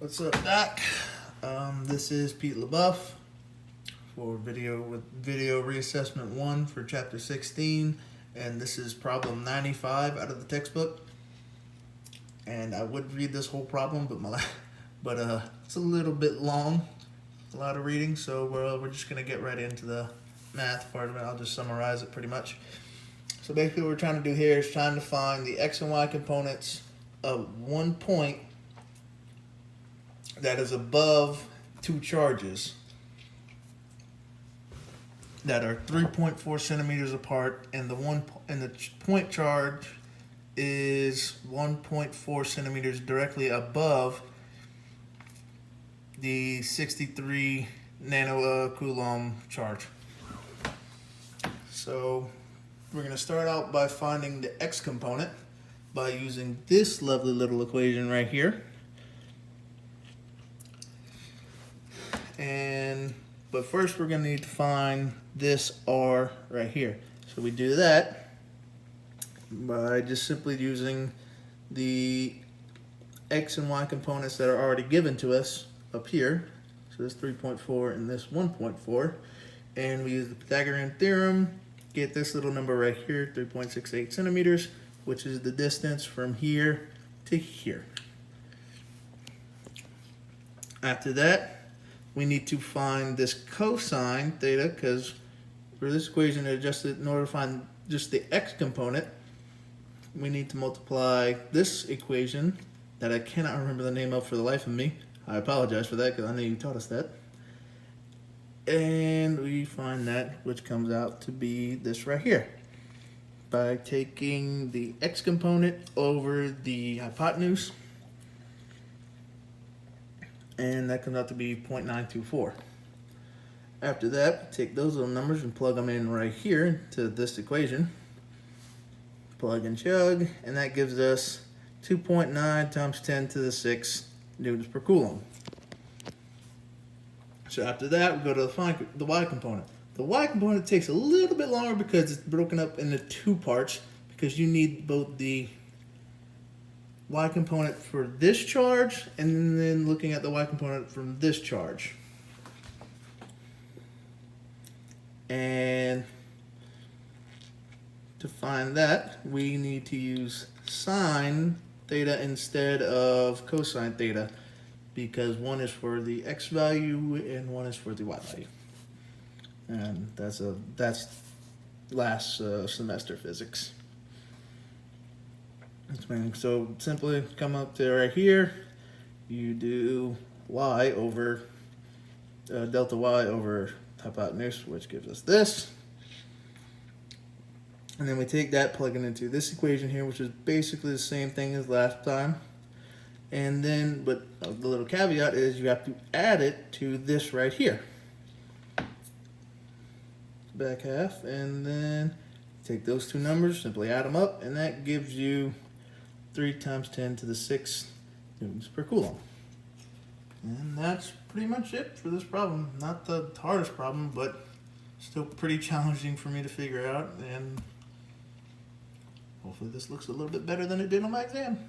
What's up, Doc? This is Pete LaBeouf for video reassessment 1 for chapter 16, and this is problem 95 out of the textbook. And I would read this whole problem, but it's a little bit long, a lot of reading, so we're just gonna get right into the math part of it. I'll just summarize it pretty much. So basically, what we're trying to do here is trying to find the x and y components of one point that is above two charges that are 3.4 centimeters apart, and the point charge is 1.4 centimeters directly above the 63 nanocoulomb charge. So we're going to start out by finding the x component by using this lovely little equation right here. But first we're going to need to find this r right here. So we do that by just simply using the x and y components that are already given to us up here. So this 3.4 and this 1.4. And we use the Pythagorean theorem, get this little number right here, 3.68 centimeters, which is the distance from here to here. After that, we need to find this cosine theta, because for this equation, in order to find just the x component, we need to multiply this equation that I cannot remember the name of for the life of me. I apologize for that, because I know you taught us that. And we find that, which comes out to be this right here, by taking the x component over the hypotenuse, and that comes out to be 0.924. After that, take those little numbers and plug them in right here to this equation. Plug and chug, and that gives us 2.9 times 10 to the 6 newtons per coulomb. So after that, we go to the y component. The y component takes a little bit longer because it's broken up into two parts, because you need both the y component for this charge and then looking at the y component from this charge. And to find that, we need to use sine theta instead of cosine theta, because one is for the x value and one is for the y value. And that's last semester physics. So simply come up to right here, you do y over delta y over hypotenuse, which gives us this. And then we take that, plug it into this equation here, which is basically the same thing as last time. And then, but the little caveat is you have to add it to this right here. Back half, and then take those two numbers, simply add them up, and that gives you 3 times 10 to the 6 newtons per coulomb. And that's pretty much it for this problem. Not the hardest problem, but still pretty challenging for me to figure out. And hopefully this looks a little bit better than it did on my exam.